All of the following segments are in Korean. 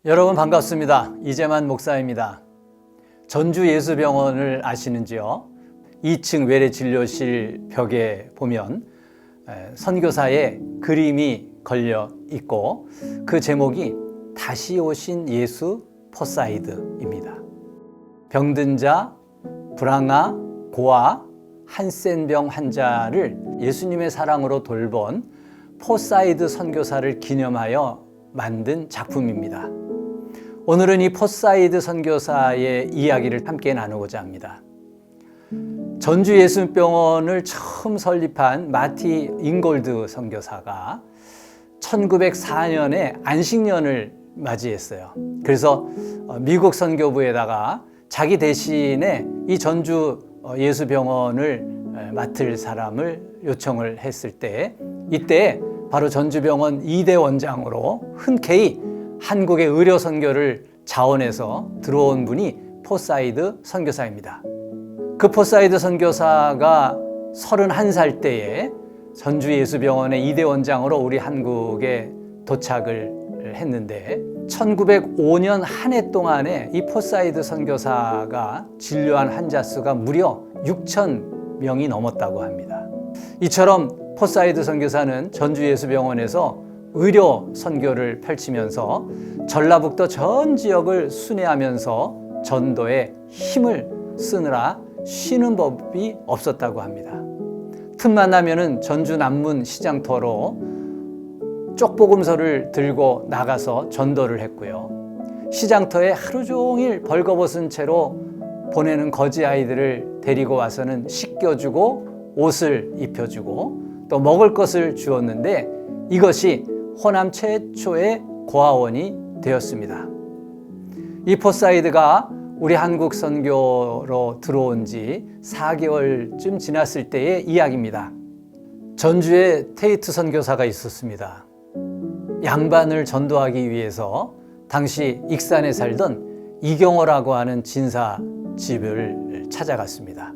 여러분 반갑습니다. 이재만 목사입니다. 전주예수병원을 아시는지요? 2층 외래진료실 벽에 보면 선교사의 그림이 걸려 있고 그 제목이 다시 오신 예수 포사이드입니다. 병든 자, 불황아, 고아, 한센병 환자를 예수님의 사랑으로 돌본 포사이드 선교사를 기념하여 만든 작품입니다. 오늘은 이 포사이드 선교사의 이야기를 함께 나누고자 합니다. 전주예수병원을 처음 설립한 마티 잉골드 선교사가 1904년에 안식년을 맞이했어요. 그래서 미국 선교부에다가 자기 대신에 이 전주 예수병원을 맡을 사람을 요청을 했을 때, 이때 바로 전주병원 2대 원장으로 흔쾌히 한국의 의료 선교를 자원해서 들어온 분이 포사이드 선교사입니다. 그 포사이드 선교사가 31살 때에 전주예수병원의 2대 원장으로 우리 한국에 도착을 했는데 1905년 한 해 동안에 이 포사이드 선교사가 진료한 환자 수가 무려 6,000명이 넘었다고 합니다. 이처럼 포사이드 선교사는 전주예수병원에서 의료 선교를 펼치면서 전라북도 전 지역을 순회하면서 전도에 힘을 쓰느라 쉬는 법이 없었다고 합니다. 틈만 나면은 전주 남문 시장터로 쪽복음서를 들고 나가서 전도를 했고요. 시장터에 하루 종일 벌거벗은 채로 보내는 거지 아이들을 데리고 와서는 씻겨주고 옷을 입혀주고 또 먹을 것을 주었는데 이것이 호남 최초의 고아원이 되었습니다. 이 포사이드가 우리 한국 선교로 들어온 지 4개월쯤 지났을 때의 이야기입니다. 전주에 테이트 선교사가 있었습니다. 양반을 전도하기 위해서 당시 익산에 살던 이경호라고 하는 진사 집을 찾아갔습니다.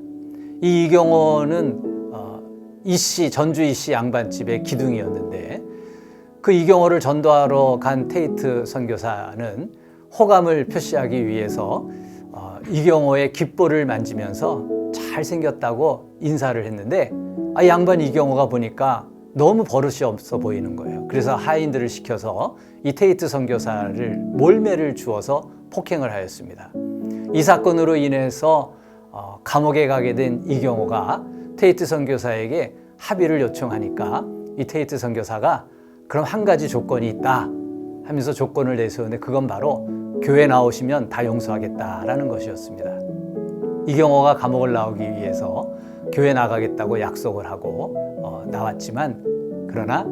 이 이경호는 전주 이씨 양반집의 기둥이었는데 그 이경호를 전도하러 간 테이트 선교사는 호감을 표시하기 위해서 이경호의 귓볼을 만지면서 잘생겼다고 인사를 했는데 양반 이경호가 보니까 너무 버릇이 없어 보이는 거예요. 그래서 하인들을 시켜서 이 테이트 선교사를 몰매를 주어서 폭행을 하였습니다. 이 사건으로 인해서 감옥에 가게 된 이경호가 테이트 선교사에게 합의를 요청하니까 이 테이트 선교사가 그럼 한 가지 조건이 있다 하면서 조건을 내세우는데 그건 바로 교회 나오시면 다 용서하겠다라는 것이었습니다. 이경호가 감옥을 나오기 위해서 교회 나가겠다고 약속을 하고 나왔지만 그러나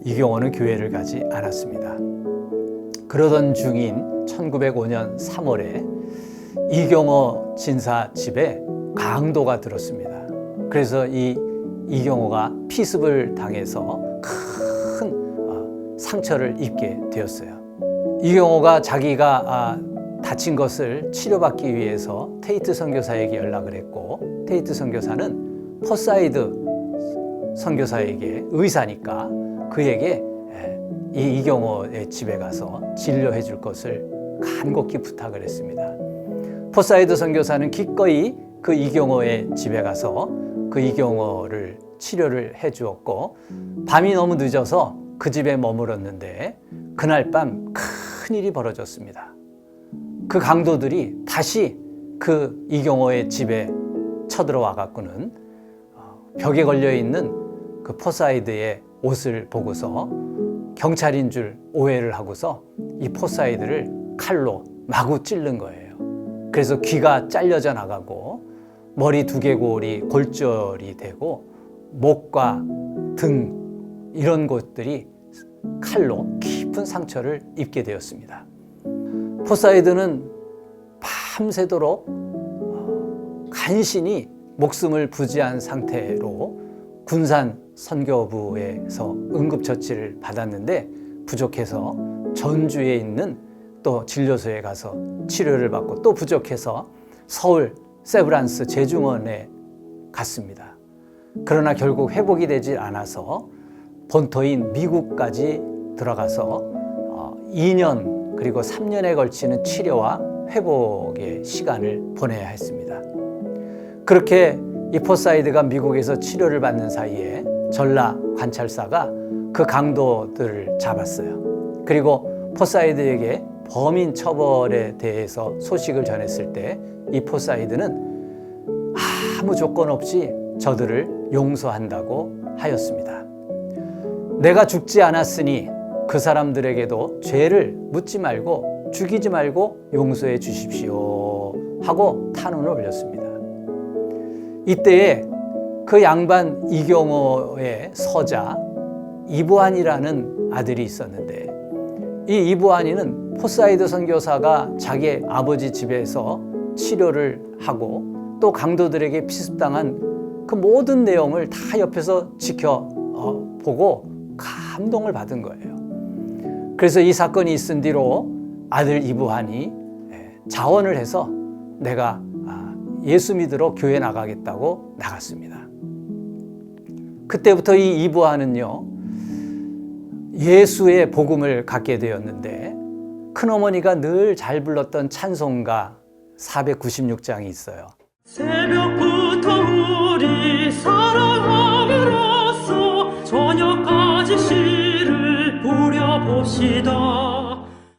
이경호는 교회를 가지 않았습니다. 그러던 중인 1905년 3월에 이경호 진사 집에 강도가 들었습니다. 그래서 이경호가 피습을 당해서 큰 상처를 입게 되었어요. 이경호가 자기가 다친 것을 치료받기 위해서 테이트 선교사에게 연락을 했고 테이트 선교사는 포사이드 선교사에게 의사니까 그에게 이 이경호의 집에 가서 진료해 줄 것을 간곡히 부탁을 했습니다. 포사이드 선교사는 기꺼이 그 이경호의 집에 가서 그 이경호를 치료를 해 주었고 밤이 너무 늦어서 그 집에 머물었는데 그날 밤 큰일이 벌어졌습니다. 그 강도들이 다시 그 이경호의 집에 쳐들어와 갖고는 벽에 걸려있는 그 포사이드의 옷을 보고서 경찰인 줄 오해를 하고서 이 포사이드를 칼로 마구 찌른 거예요. 그래서 귀가 잘려져 나가고 머리 두개골이 골절이 되고 목과 등 이런 곳들이 칼로 깊은 상처를 입게 되었습니다. 포사이드는 밤새도록 간신히 목숨을 부지한 상태로 군산 선교부에서 응급처치를 받았는데 부족해서 전주에 있는 또 진료소에 가서 치료를 받고 또 부족해서 서울 세브란스 재중원에 갔습니다. 그러나 결국 회복이 되지 않아서 본토인 미국까지 들어가서 2년 그리고 3년에 걸치는 치료와 회복의 시간을 보내야 했습니다. 그렇게 이 포사이드가 미국에서 치료를 받는 사이에 전라 관찰사가 그 강도들을 잡았어요. 그리고 포사이드에게 범인 처벌에 대해서 소식을 전했을 때 이 포사이드는 아무 조건 없이 저들을 용서한다고 하였습니다. 내가 죽지 않았으니 그 사람들에게도 죄를 묻지 말고 죽이지 말고 용서해 주십시오 하고 탄원을 올렸습니다. 이때에 그 양반 이경호의 서자 이보한이라는 아들이 있었는데, 이 이보한이는 포사이드 선교사가 자기 아버지 집에서 치료를 하고 또 강도들에게 피습당한 그 모든 내용을 다 옆에서 지켜보고 감동을 받은 거예요. 그래서 이 사건이 있은 뒤로 아들 이보한이 자원을 해서 내가 예수 믿으러 교회 나가겠다고 나갔습니다. 그때부터 이 이보한은요, 예수의 복음을 갖게 되었는데, 큰어머니가 늘 잘 불렀던 찬송가 496장이 있어요. 새벽부터 우리 사랑함으로써 저녁까지 시를 부려봅시다.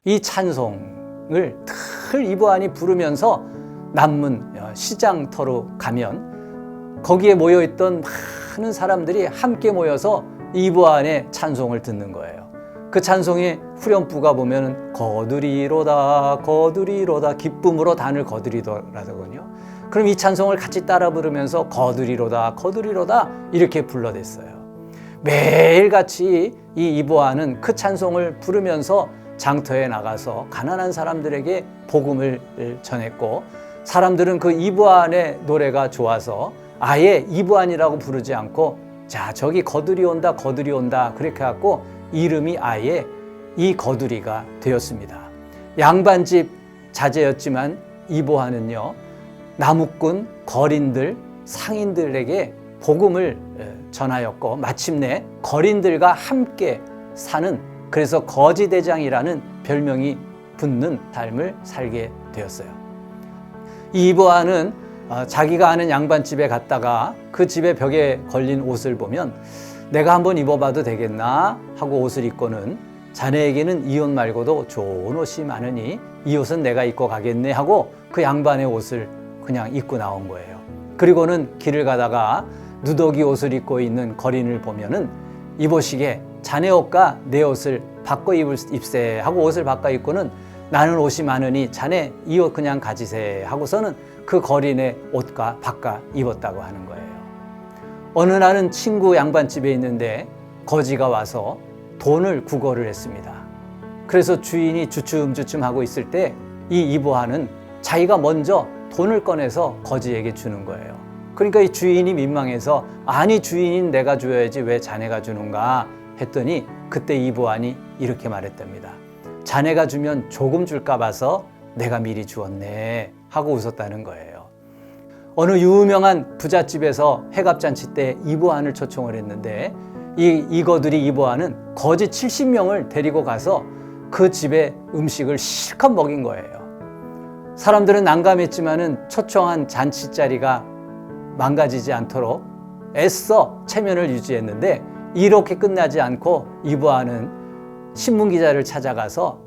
이 찬송을 늘 이보한이 부르면서 남문 시장터로 가면 거기에 모여있던 많은 사람들이 함께 모여서 이보한의 찬송을 듣는 거예요. 그 찬송의 후렴부가 보면 거두리로다 거두리로다 기쁨으로 단을 거두리로다거든요. 그럼 이 찬송을 같이 따라 부르면서 거두리로다 거두리로다 이렇게 불러댔어요. 매일같이 이 이보한은 그 찬송을 부르면서 장터에 나가서 가난한 사람들에게 복음을 전했고, 사람들은 그 이보한의 노래가 좋아서 아예 이보한이라고 부르지 않고 자 저기 거두리 온다 거두리 온다 그렇게 해갖고 이름이 아예 이 거두리가 되었습니다. 양반집 자제였지만 이보한은요, 나무꾼, 거린들, 상인들에게 복음을 전하였고 마침내 거린들과 함께 사는, 그래서 거지대장이라는 별명이 붙는 삶을 살게 되었어요. 이 이보한은 자기가 아는 양반집에 갔다가 그 집의 벽에 걸린 옷을 보면 내가 한번 입어봐도 되겠나 하고 옷을 입고는 자네에게는 이 옷 말고도 좋은 옷이 많으니 이 옷은 내가 입고 가겠네 하고 그 양반의 옷을 그냥 입고 나온 거예요. 그리고는 길을 가다가 누더기 옷을 입고 있는 거린을 보면은 이보시게 자네 옷과 내 옷을 바꿔 입세 하고 옷을 바꿔 입고는 나는 옷이 많으니 자네 이 옷 그냥 가지세 하고서는 그 거린의 옷과 바꿔 입었다고 하는 거예요. 어느 날은 친구 양반집에 있는데 거지가 와서 돈을 구걸을 했습니다. 그래서 주인이 주춤주춤 하고 있을 때 이 이보한은 자기가 먼저 돈을 꺼내서 거지에게 주는 거예요. 그러니까 이 주인이 민망해서 아니 주인인 내가 줘야지 왜 자네가 주는가 했더니 그때 이보한이 이렇게 말했답니다. 자네가 주면 조금 줄까 봐서 내가 미리 주었네 하고 웃었다는 거예요. 어느 유명한 부잣집에서 회갑잔치 때 이보한을 초청을 했는데 이거들이 이보한은 거지 70명을 데리고 가서 그 집의 음식을 실컷 먹인 거예요. 사람들은 난감했지만은 초청한 잔치 자리가 망가지지 않도록 애써 체면을 유지했는데 이렇게 끝나지 않고 이보한은 신문기자를 찾아가서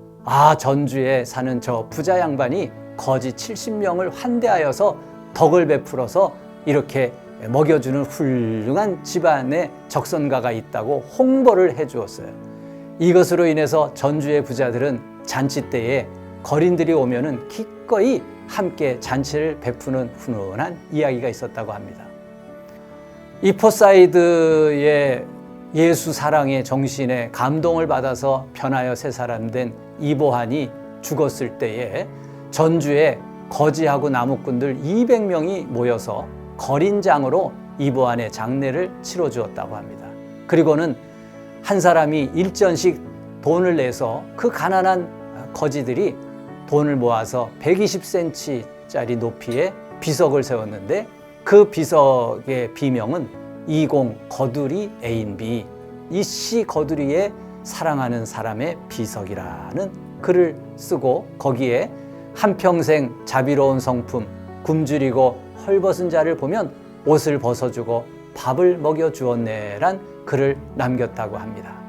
전주에 사는 저 부자 양반이 거지 70명을 환대하여서 덕을 베풀어서 이렇게 먹여주는 훌륭한 집안의 적선가가 있다고 홍보를 해주었어요. 이것으로 인해서 전주의 부자들은 잔치 때에 거린들이 오면은 기꺼이 함께 잔치를 베푸는 훈훈한 이야기가 있었다고 합니다. 이 포사이드의 예수 사랑의 정신에 감동을 받아서 변하여 새 사람 된 이보한이 죽었을 때에 전주에 거지하고 나무꾼들 200명이 모여서 거린장으로 이보한의 장례를 치러주었다고 합니다. 그리고는 한 사람이 일전씩 돈을 내서 그 가난한 거지들이 돈을 모아서 120cm짜리 높이의 비석을 세웠는데 그 비석의 비명은 20 거두리 애인비, 이 씨 거두리의 사랑하는 사람의 비석이라는 글을 쓰고 거기에 한평생 자비로운 성품, 굶주리고 헐벗은 자를 보면 옷을 벗어주고 밥을 먹여주었네란 글을 남겼다고 합니다.